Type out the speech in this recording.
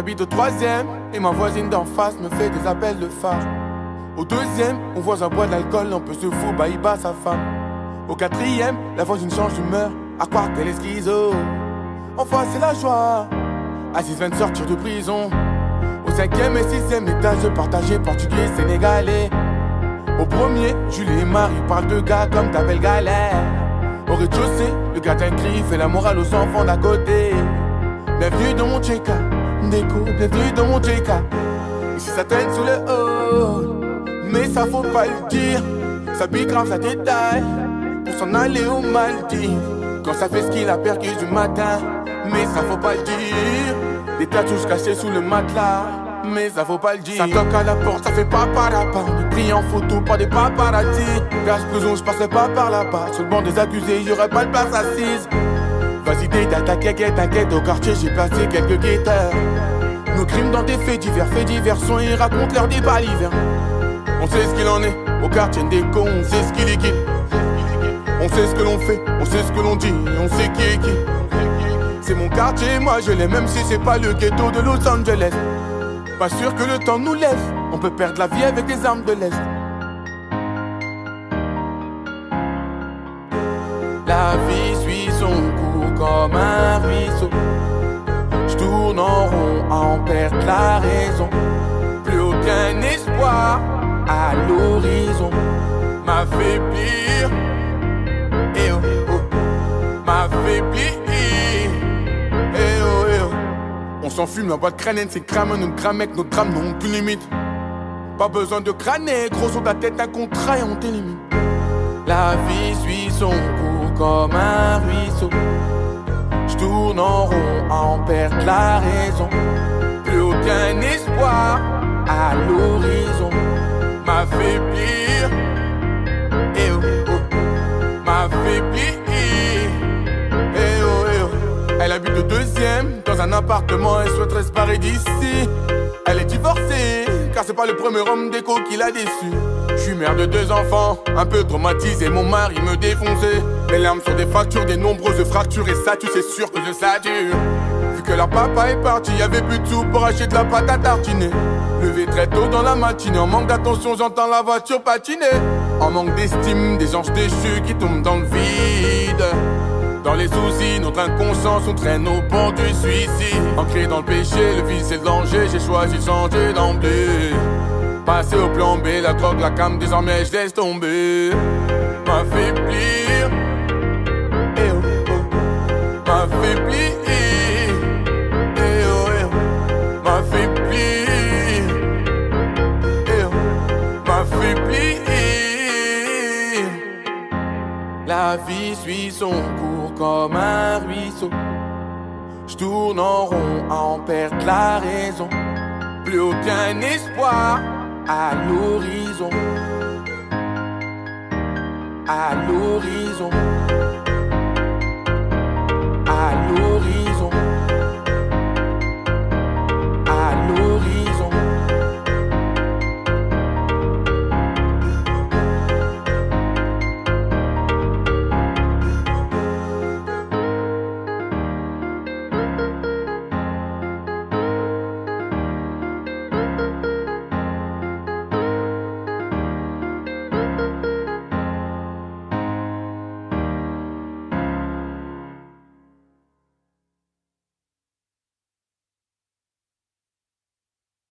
J'habite au troisième et ma voisine d'en face me fait des appels de phare. Au deuxième, mon voisin boit de l'alcool, un peu se fout, bah il bat sa femme. Au quatrième, la voisine change d'humeur, à croire qu'elle est schizo. Enfin c'est la joie, Assise vient de sortir de prison. Au cinquième et sixième étage, partagé portugais, sénégalais. Au premier, Julie et Marie parlent de gars comme ta belle galère. Au rez-de-chaussée, le gardien crie, fait la morale aux enfants d'à côté. Bienvenue dans mon Tcheka, Ndeko, bienvenue dans mon Tcheka. Ici ça traîne sous le haut, mais ça faut pas le dire. Ça pique grave, ça détaille, pour s'en aller aux Maldives. Quand ça fait ce qu'il a perdu du matin, mais ça faut pas le dire. Des tatouages cachés sous le matelas, mais ça faut pas le dire. Ça toque à la porte, ça fait pas par là-bas. On est pris en photo par des paparazzi. Cache prison, je passerai pas par là-bas. Sur le banc des accusés, y'aurait pas de place assise. Vas-y, t'inquiète, au quartier j'ai placé quelques guetteurs. Nos crimes dans des faits divers sont et racontent leur débat l'hiver. On sait ce qu'il en est, au quartier Ndeko, on sait ce qu'il est qui. On sait ce que l'on fait, on sait ce que l'on dit, on sait qui est qui. C'est mon quartier, moi je l'ai, même si c'est pas le ghetto de Los Angeles. Pas sûr que le temps nous laisse, on peut perdre la vie avec les armes de l'Est. La vie suit son cours comme un ruisseau. J'tourne en rond à en perdre la raison. Plus aucun espoir à l'horizon. M'affaiblir, eh oh, oh. M'affaiblir, eh oh, eh oh. On s'enfume la boîte crânienne, c'est crâne, nous cramec, nos drames n'ont plus limite. Pas besoin de crâner, gros sur ta tête, un contrat et on t'élimine. La vie suit son cours comme un ruisseau. J'tourne en rond à en perdre la raison. Plus aucun espoir à l'horizon. M'affaiblir, eh oh, oh. M'affaiblir, eh oh, eh oh. Elle habite au deuxième, dans un appartement, elle souhaiterait se barrer d'ici. Elle est divorcée, car c'est pas le premier homme déco qui l'a déçue. Je suis mère de 2 enfants, un peu traumatisé, mon mari me défonçait. Mes larmes sur des fractures, des nombreuses fractures, et ça tu sais sûr que je sature. Vu que leur papa est parti, y'avait plus de sous pour acheter de la pâte à tartiner. Levé très tôt dans la matinée, en manque d'attention j'entends la voiture patiner. En manque d'estime, des anges déchus qui tombent dans le vide. Dans les soucis, notre inconscience, on traîne au pont du suicide. Ancré dans le péché, le vice et le danger, j'ai choisi de changer d'emblée. Passer au plan B, la drogue, la cam, désormais je laisse tomber. M'affaiblir, eh oh oh. M'affaiblir, eh oh eh oh. M'affaiblir, eh oh. M'affaiblir. La vie suit son cours comme un ruisseau. J'tourne en rond à en perdre la raison. Plus aucun espoir à l'horizon. À l'horizon.